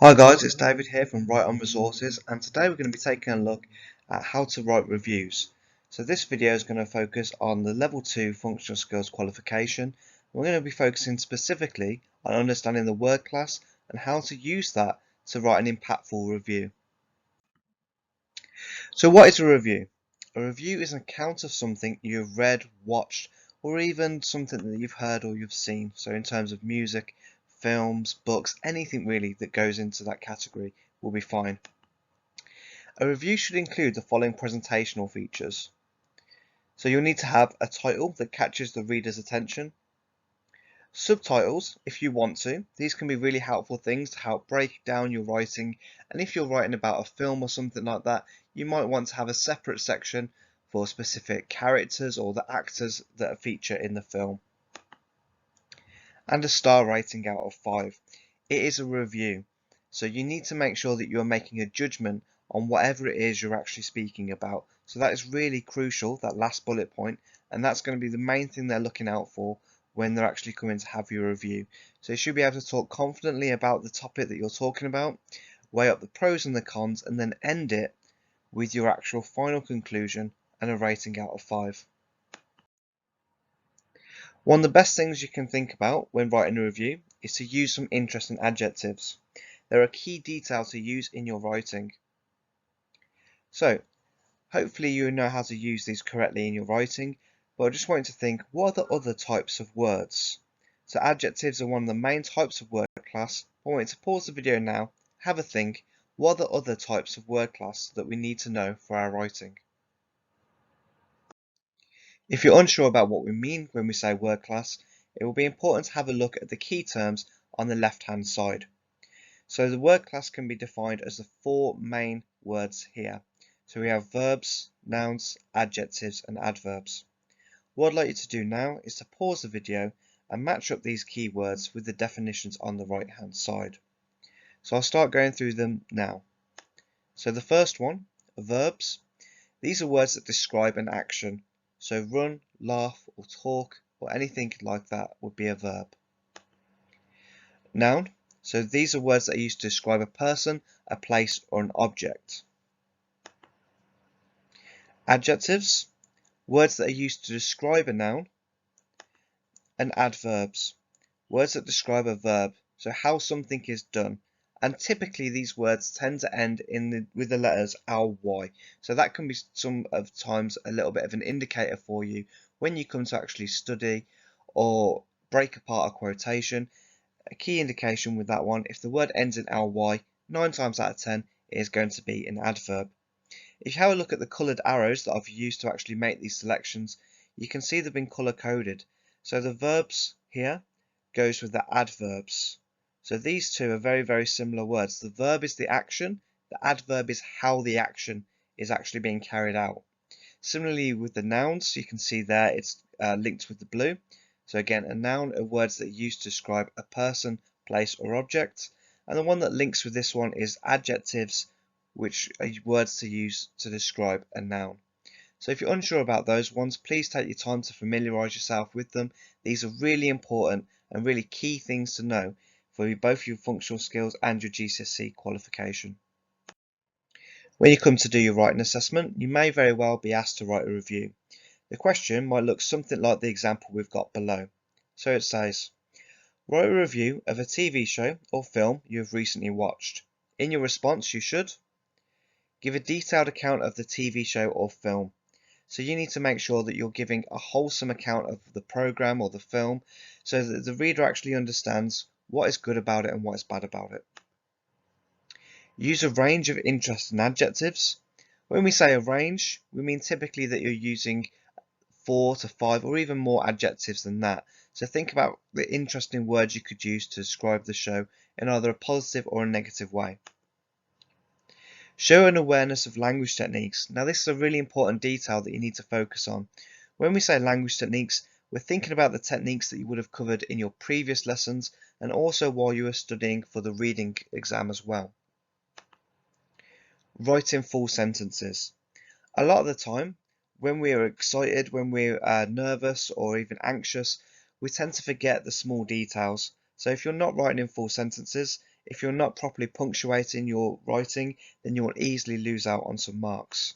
Hi guys, it's David here from Write On Resources, and today we're going to be taking a look at how to write reviews. So this video is going to focus on the Level 2 Functional Skills qualification. We're going to be focusing specifically on understanding the word class and how to use that to write an impactful review. So what is a review? A review is an account of something you've read, watched, or even something that you've heard or you've seen. So in terms of music, films, books, anything really that goes into that category will be fine. A review should include the following presentational features. So you'll need to have a title that catches the reader's attention. Subtitles, if you want to. These can be really helpful things to help break down your writing, and if you're writing about a film or something like that, you might want to have a separate section for specific characters or the actors that feature in the film. And a star rating out of 5. It is a review, so you need to make sure that you're making a judgment on whatever it is you're actually speaking about. So that is really crucial, that last bullet point, and that's going to be the main thing they're looking out for when they're actually coming to have your review. So you should be able to talk confidently about the topic that you're talking about, weigh up the pros and the cons, and then end it with your actual final conclusion and a rating out of 5. One of the best things you can think about when writing a review is to use some interesting adjectives. They're a key detail to use in your writing. So, hopefully you know how to use these correctly in your writing, but I just want you to think, what are the other types of words? So adjectives are one of the main types of word class. I want you to pause the video now, have a think, what are the other types of word class that we need to know for our writing? If you're unsure about what we mean when we say word class, it will be important to have a look at the key terms on the left-hand side. So the word class can be defined as the 4 main words here. So we have verbs, nouns, adjectives, and adverbs. What I'd like you to do now is to pause the video and match up these keywords with the definitions on the right-hand side. So I'll start going through them now. So the first one, verbs. These are words that describe an action. So run, laugh, or talk, or anything like that would be a verb. Noun. So these are words that are used to describe a person, a place, or an object. Adjectives. Words that are used to describe a noun. And adverbs. Words that describe a verb. So how something is done. And typically these words tend to end with the letters ly. So that can be sometimes a little bit of an indicator for you when you come to actually study or break apart a quotation. A key indication with that one, if the word ends in ly, 9 times out of 10 it is going to be an adverb. If you have a look at the coloured arrows that I've used to actually make these selections, you can see they've been colour coded. So the verbs here goes with the adverbs. So these two are very, very similar words. The verb is the action, the adverb is how the action is actually being carried out. Similarly with the nouns, you can see there it's linked with the blue. So again, a noun are words that are used to describe a person, place, or object. And the one that links with this one is adjectives, which are words to use to describe a noun. So if you're unsure about those ones, please take your time to familiarise yourself with them. These are really important and really key things to know for both your functional skills and your GCSE qualification. When you come to do your writing assessment, you may very well be asked to write a review. The question might look something like the example we've got below. So it says, write a review of a TV show or film you have recently watched. In your response, you should give a detailed account of the TV show or film. So you need to make sure that you're giving a wholesome account of the program or the film so that the reader actually understands what is good about it and what is bad about it. Use a range of interesting adjectives. When we say a range, we mean typically that you're using 4 to 5 or even more adjectives than that. So think about the interesting words you could use to describe the show in either a positive or a negative way. Show an awareness of language techniques. Now this is a really important detail that you need to focus on. When we say language techniques, we're thinking about the techniques that you would have covered in your previous lessons and also while you were studying for the reading exam as well. Write in full sentences. A lot of the time, when we are excited, when we're nervous or even anxious, we tend to forget the small details. So if you're not writing in full sentences, If you're not properly punctuating your writing, then you will easily lose out on some marks.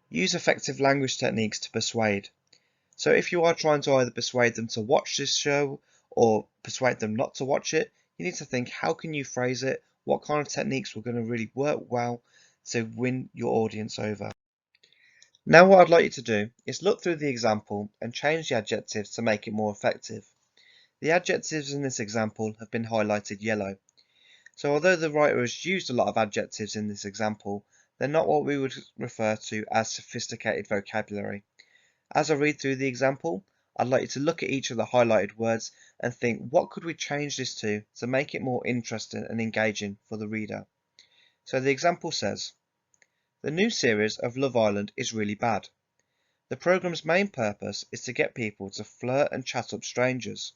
Use effective language techniques to persuade. So if you are trying to either persuade them to watch this show or persuade them not to watch it, you need to think, how can you phrase it? What kind of techniques were going to really work well to win your audience over? Now what I'd like you to do is look through the example and change the adjectives to make it more effective. The adjectives in this example have been highlighted yellow. So although the writer has used a lot of adjectives in this example, they're not what we would refer to as sophisticated vocabulary. As I read through the example, I'd like you to look at each of the highlighted words and think, what could we change this to make it more interesting and engaging for the reader? So the example says, the new series of Love Island is really bad. The programme's main purpose is to get people to flirt and chat up strangers.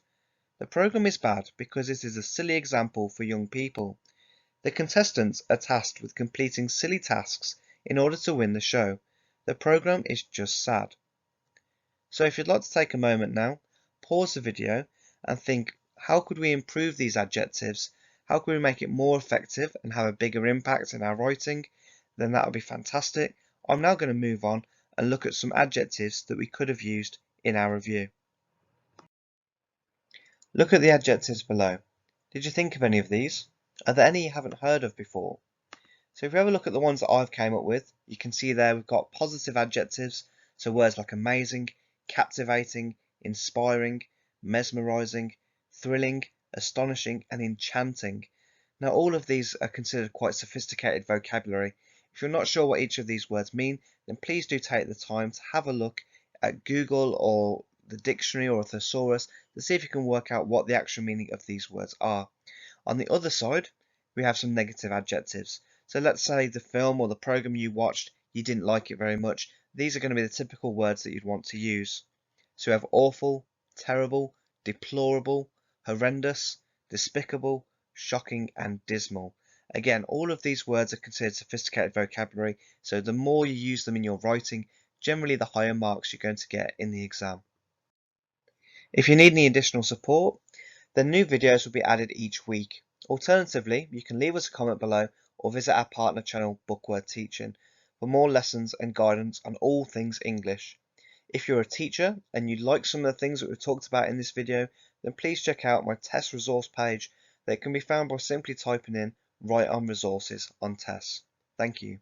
The programme is bad because it is a silly example for young people. The contestants are tasked with completing silly tasks in order to win the show. The programme is just sad. So if you'd like to take a moment now, pause the video and think, how could we improve these adjectives? How could we make it more effective and have a bigger impact in our writing? Then that would be fantastic. I'm now going to move on and look at some adjectives that we could have used in our review. Look at the adjectives below. Did you think of any of these? Are there any you haven't heard of before? So if you have a look at the ones that I've came up with, you can see there we've got positive adjectives, so words like amazing, captivating, inspiring, mesmerizing, thrilling, astonishing, and enchanting. Now all of these are considered quite sophisticated vocabulary. If you're not sure what each of these words mean, then please do take the time to have a look at Google or the dictionary or a thesaurus to see if you can work out what the actual meaning of these words are. On the other side, we have some negative adjectives. So let's say the film or the program you watched, you didn't like it very much. These are going to be the typical words that you'd want to use. So we have awful, terrible, deplorable, horrendous, despicable, shocking, and dismal. Again, all of these words are considered sophisticated vocabulary, so the more you use them in your writing, generally the higher marks you're going to get in the exam. If you need any additional support, then new videos will be added each week. Alternatively, you can leave us a comment below or visit our partner channel Bookword Teaching for more lessons and guidance on all things English. If you're a teacher and you like some of the things that we've talked about in this video, then please check out my test resource page that can be found by simply typing in "Write on Resources" on tests. Thank you.